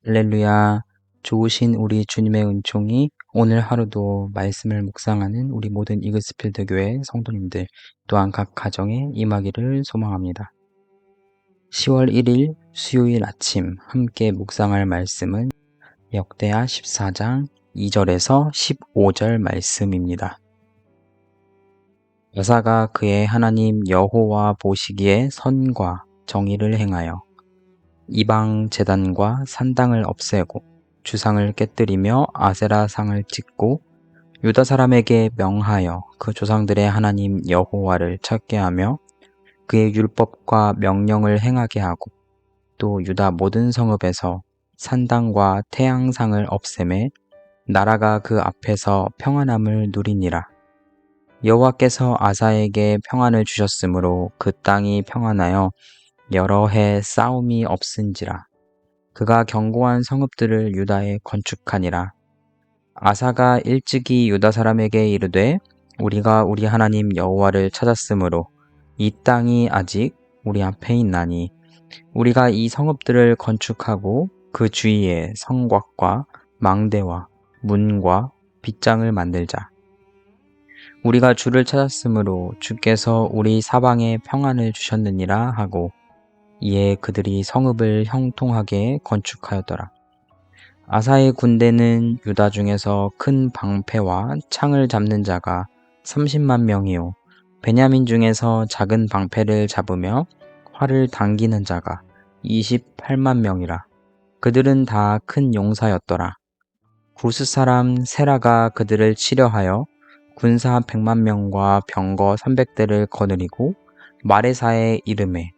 할렐루야. 좋으신 우리 주님의 은총이 오늘 하루도 말씀을 묵상하는 우리 모든 이글스필드 교회 성도님들 또한 각 가정에 임하기를 소망합니다. 10월 1일 수요일 아침 함께 묵상할 말씀은 역대하 14장 2절에서 15절 말씀입니다. 아사가 그의 하나님 여호와 보시기에 선과 정의를 행하여 이방 제단과 산당을 없애고 주상을 깨뜨리며 아세라 상을 찍고 유다 사람에게 명하여 그 조상들의 하나님 여호와를 찾게 하며 그의 율법과 명령을 행하게 하고 또 유다 모든 성읍에서 산당과 태양상을 없애매 나라가 그 앞에서 평안함을 누리니라. 여호와께서 아사에게 평안을 주셨으므로 그 땅이 평안하여 여러 해 싸움이 없은지라. 그가 견고한 성읍들을 유다에 건축하니라. 아사가 일찍이 유다 사람에게 이르되 우리가 우리 하나님 여호와를 찾았으므로 이 땅이 아직 우리 앞에 있나니 우리가 이 성읍들을 건축하고 그 주위에 성곽과 망대와 문과 빗장을 만들자. 우리가 주를 찾았으므로 주께서 우리 사방에 평안을 주셨느니라 하고 이에 그들이 성읍을 형통하게 건축하였더라. 아사의 군대는 유다 중에서 큰 방패와 창을 잡는 자가 30만 명이요 베냐민 중에서 작은 방패를 잡으며 활을 당기는 자가 28만 명이라. 그들은 다 큰 용사였더라. 구스 사람 세라가 그들을 치려하여 군사 100만 명과 병거 300대를 거느리고 마레사에 이르매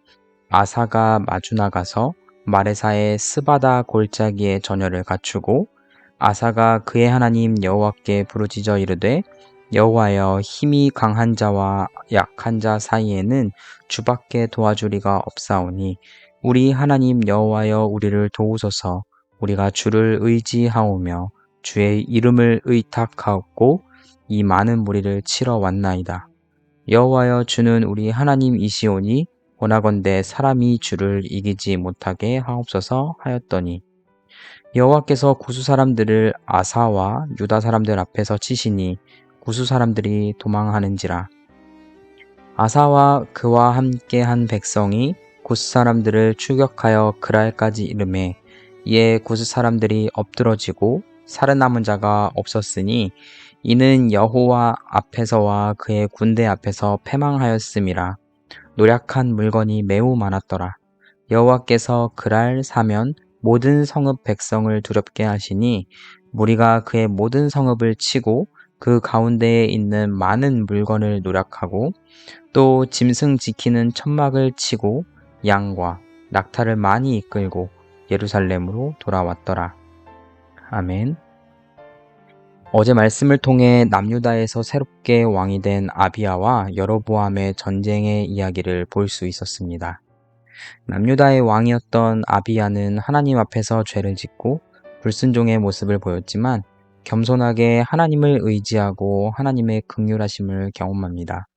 아사가 마주 나가서 마레사의 스바다 골짜기에 전열을 갖추고 아사가 그의 하나님 여호와께 부르짖어 이르되 여호와여 힘이 강한 자와 약한 자 사이에는 주밖에 도와주리가 없사오니 우리 하나님 여호와여 우리를 도우소서. 우리가 주를 의지하오며 주의 이름을 의탁하옵고 이 많은 무리를 치러 왔나이다. 여호와여 주는 우리 하나님이시오니 원하건대 사람이 주를 이기지 못하게 하옵소서 하였더니 여호와께서 구스 사람들을 아사와 유다 사람들 앞에서 치시니 구스 사람들이 도망하는지라. 아사와 그와 함께 한 백성이 구스 사람들을 추격하여 그랄까지 이르매 이에 구스 사람들이 엎드러지고 살아남은 자가 없었으니 이는 여호와 앞에서와 그의 군대 앞에서 패망하였음이라. 노략한 물건이 매우 많았더라. 여호와께서 그랄 사면 모든 성읍 백성을 두렵게 하시니 무리가 그의 모든 성읍을 치고 그 가운데에 있는 많은 물건을 노략하고 또 짐승 지키는 천막을 치고 양과 낙타를 많이 이끌고 예루살렘으로 돌아왔더라. 아멘. 어제 말씀을 통해 남유다에서 새롭게 왕이 된 아비야와 여로보암의 전쟁의 이야기를 볼 수 있었습니다. 남유다의 왕이었던 아비야는 하나님 앞에서 죄를 짓고 불순종의 모습을 보였지만 겸손하게 하나님을 의지하고 하나님의 긍휼하심을 경험합니다.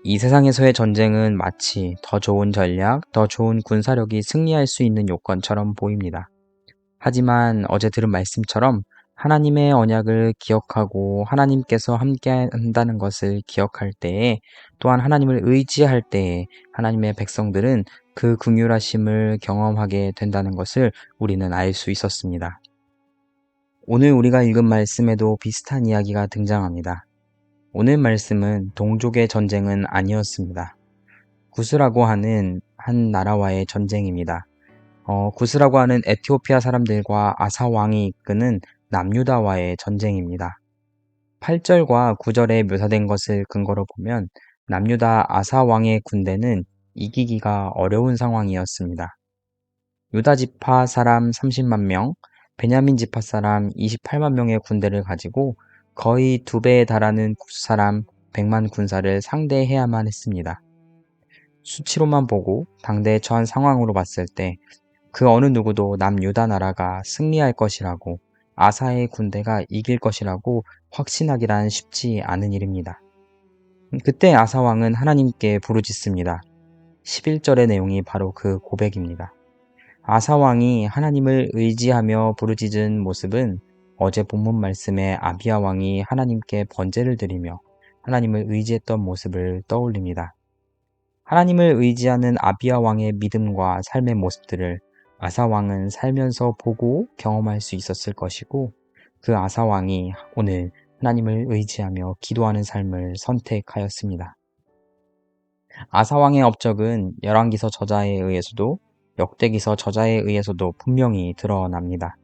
이 세상에서의 전쟁은 마치 더 좋은 전략, 더 좋은 군사력이 승리할 수 있는 요건처럼 보입니다. 하지만 어제 들은 말씀처럼 하나님의 언약을 기억하고 하나님께서 함께 한다는 것을 기억할 때에 또한 하나님을 의지할 때에 하나님의 백성들은 그 긍휼하심을 경험하게 된다는 것을 우리는 알 수 있었습니다. 오늘 우리가 읽은 말씀에도 비슷한 이야기가 등장합니다. 오늘 말씀은 동족의 전쟁은 아니었습니다. 구스라고 하는 한 나라와의 전쟁입니다. 구스라고 하는 에티오피아 사람들과 아사 왕이 이끄는 남유다와의 전쟁입니다. 8절과 9절에 묘사된 것을 근거로 보면 남유다 아사 왕의 군대는 이기기가 어려운 상황이었습니다. 유다 지파 사람 30만 명, 베냐민 지파 사람 28만 명의 군대를 가지고 거의 2배에 달하는 구스 사람 100만 군사를 상대해야만 했습니다. 수치로만 보고 당대에 처한 상황으로 봤을 때 그 어느 누구도 남유다 나라가 승리할 것이라고 아사의 군대가 이길 것이라고 확신하기란 쉽지 않은 일입니다. 그때 아사 왕은 하나님께 부르짖습니다. 11절의 내용이 바로 그 고백입니다. 아사 왕이 하나님을 의지하며 부르짖은 모습은 어제 본문 말씀에 아비야 왕이 하나님께 번제를 드리며 하나님을 의지했던 모습을 떠올립니다. 하나님을 의지하는 아비야 왕의 믿음과 삶의 모습들을 아사 왕은 살면서 보고 경험할 수 있었을 것이고, 그 아사 왕이 오늘 하나님을 의지하며 기도하는 삶을 선택하였습니다. 아사 왕의 업적은 열왕기서 저자에 의해서도 역대기서 저자에 의해서도 분명히 드러납니다.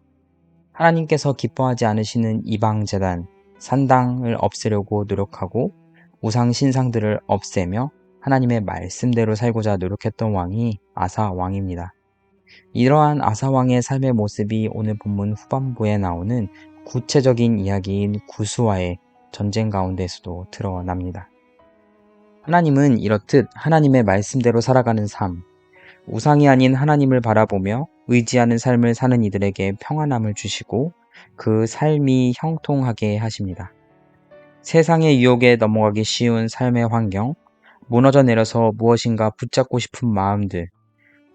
하나님께서 기뻐하지 않으시는 이방 제단, 산당을 없애려고 노력하고 우상 신상들을 없애며 하나님의 말씀대로 살고자 노력했던 왕이 아사 왕입니다. 이러한 아사 왕의 삶의 모습이 오늘 본문 후반부에 나오는 구체적인 이야기인 구스와의 전쟁 가운데서도 드러납니다. 하나님은 이렇듯 하나님의 말씀대로 살아가는 삶, 우상이 아닌 하나님을 바라보며 의지하는 삶을 사는 이들에게 평안함을 주시고 그 삶이 형통하게 하십니다. 세상의 유혹에 넘어가기 쉬운 삶의 환경, 무너져 내려서 무엇인가 붙잡고 싶은 마음들,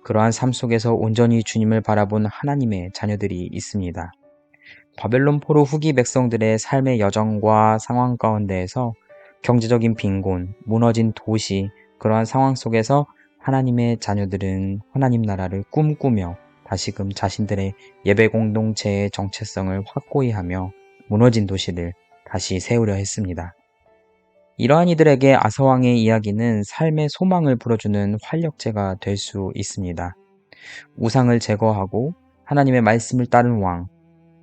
그러한 삶 속에서 온전히 주님을 바라본 하나님의 자녀들이 있습니다. 바벨론 포로 후기 백성들의 삶의 여정과 상황 가운데에서 경제적인 빈곤, 무너진 도시, 그러한 상황 속에서 하나님의 자녀들은 하나님 나라를 꿈꾸며 다시금 자신들의 예배 공동체의 정체성을 확고히 하며 무너진 도시를 다시 세우려 했습니다. 이러한 이들에게 아사왕의 이야기는 삶의 소망을 불어주는 활력제가 될 수 있습니다. 우상을 제거하고 하나님의 말씀을 따른 왕,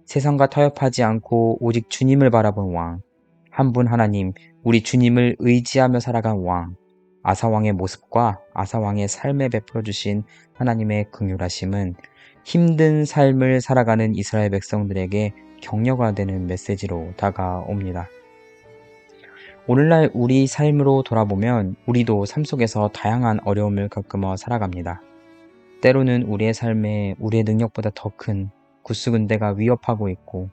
세상과 타협하지 않고 오직 주님을 바라본 왕, 한 분 하나님, 우리 주님을 의지하며 살아간 왕, 아사왕의 모습과 아사왕의 삶에 베풀어 주신 하나님의 긍휼하심은 힘든 삶을 살아가는 이스라엘 백성들에게 격려가 되는 메시지로 다가옵니다. 오늘날 우리 삶으로 돌아보면 우리도 삶 속에서 다양한 어려움을 겪으며 살아갑니다. 때로는 우리의 삶에 우리의 능력보다 더 큰 구스군대가 위협하고 있고,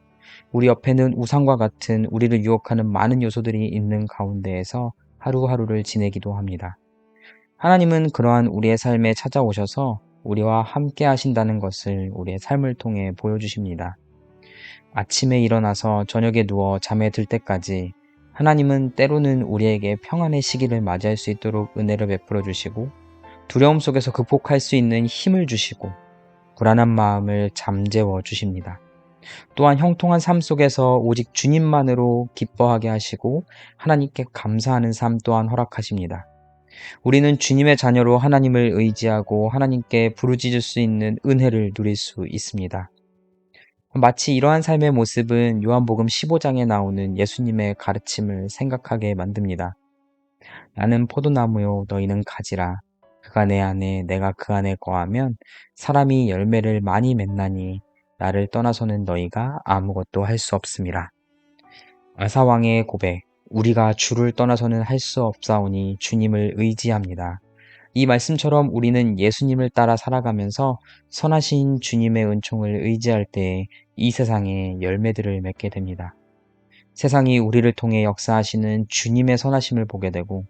우리 옆에는 우상과 같은 우리를 유혹하는 많은 요소들이 있는 가운데에서 하루하루를 지내기도 합니다. 하나님은 그러한 우리의 삶에 찾아오셔서 우리와 함께 하신다는 것을 우리의 삶을 통해 보여주십니다. 아침에 일어나서 저녁에 누워 잠에 들 때까지 하나님은 때로는 우리에게 평안의 시기를 맞이할 수 있도록 은혜를 베풀어 주시고, 두려움 속에서 극복할 수 있는 힘을 주시고, 불안한 마음을 잠재워 주십니다. 또한 형통한 삶 속에서 오직 주님만으로 기뻐하게 하시고 하나님께 감사하는 삶 또한 허락하십니다. 우리는 주님의 자녀로 하나님을 의지하고 하나님께 부르짖을 수 있는 은혜를 누릴 수 있습니다. 마치 이러한 삶의 모습은 요한복음 15장에 나오는 예수님의 가르침을 생각하게 만듭니다. 나는 포도나무요, 너희는 가지라. 그가 내 안에, 내가 그 안에 거하면 사람이 열매를 많이 맺나니 나를 떠나서는 너희가 아무것도 할 수 없음이라. 아사왕의 고백, 우리가 주를 떠나서는 할 수 없사오니 주님을 의지합니다. 이 말씀처럼 우리는 예수님을 따라 살아가면서 선하신 주님의 은총을 의지할 때 이 세상에 열매들을 맺게 됩니다. 세상이 우리를 통해 역사하시는 주님의 선하심을 보게 되고,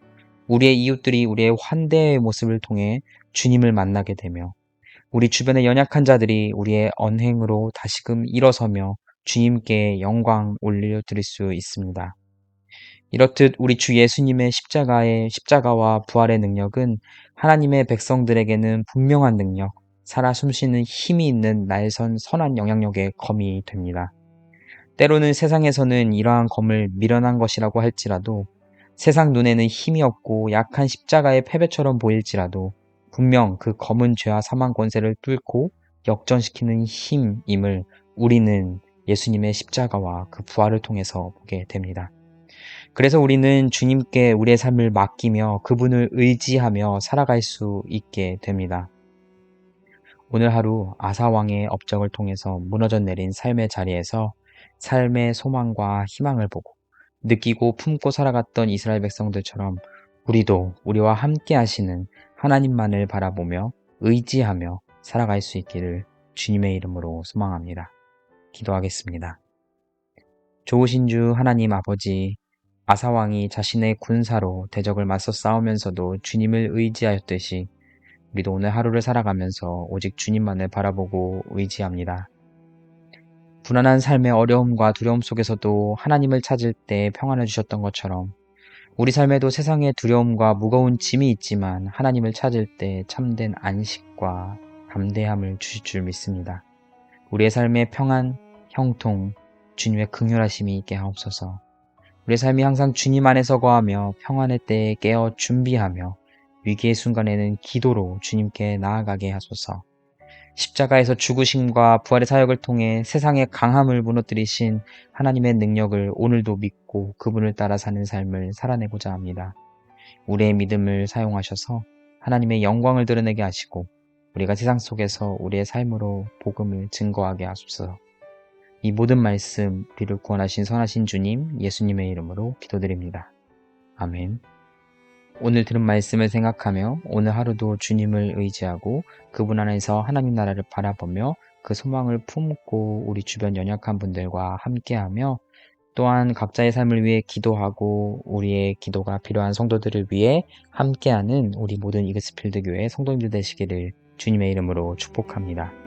우리의 이웃들이 우리의 환대의 모습을 통해 주님을 만나게 되며, 우리 주변의 연약한 자들이 우리의 언행으로 다시금 일어서며 주님께 영광 올려드릴 수 있습니다. 이렇듯 우리 주 예수님의 십자가와 부활의 능력은 하나님의 백성들에게는 분명한 능력, 살아 숨쉬는 힘이 있는 날선 선한 영향력의 검이 됩니다. 때로는 세상에서는 이러한 검을 미련한 것이라고 할지라도, 세상 눈에는 힘이 없고 약한 십자가의 패배처럼 보일지라도 분명 그 검은 죄와 사망 권세를 뚫고 역전시키는 힘임을 우리는 예수님의 십자가와 그 부활을 통해서 보게 됩니다. 그래서 우리는 주님께 우리의 삶을 맡기며 그분을 의지하며 살아갈 수 있게 됩니다. 오늘 하루 아사왕의 업적을 통해서 무너져 내린 삶의 자리에서 삶의 소망과 희망을 보고 느끼고 품고 살아갔던 이스라엘 백성들처럼 우리도 우리와 함께 하시는 하나님만을 바라보며 의지하며 살아갈 수 있기를 주님의 이름으로 소망합니다. 기도하겠습니다. 좋으신 주 하나님 아버지, 아사왕이 자신의 군사로 대적을 맞서 싸우면서도 주님을 의지하였듯이 우리도 오늘 하루를 살아가면서 오직 주님만을 바라보고 의지합니다. 불안한 삶의 어려움과 두려움 속에서도 하나님을 찾을 때 평안을 주셨던 것처럼 우리 삶에도 세상의 두려움과 무거운 짐이 있지만 하나님을 찾을 때 참된 안식과 담대함을 주실 줄 믿습니다. 우리의 삶의 평안, 형통, 주님의 긍휼하심이 있게 하옵소서. 우리의 삶이 항상 주님 안에서 거하며 평안의 때에 깨어 준비하며 위기의 순간에는 기도로 주님께 나아가게 하소서. 십자가에서 죽으심과 부활의 사역을 통해 세상의 강함을 무너뜨리신 하나님의 능력을 오늘도 믿고 그분을 따라 사는 삶을 살아내고자 합니다. 우리의 믿음을 사용하셔서 하나님의 영광을 드러내게 하시고 우리가 세상 속에서 우리의 삶으로 복음을 증거하게 하소서. 이 모든 말씀 우리를 구원하신 선하신 주님 예수님의 이름으로 기도드립니다. 아멘. 오늘 들은 말씀을 생각하며 오늘 하루도 주님을 의지하고 그분 안에서 하나님 나라를 바라보며 그 소망을 품고 우리 주변 연약한 분들과 함께하며 또한 각자의 삶을 위해 기도하고 우리의 기도가 필요한 성도들을 위해 함께하는 우리 모든 이그스필드 교회 성도님들 되시기를 주님의 이름으로 축복합니다.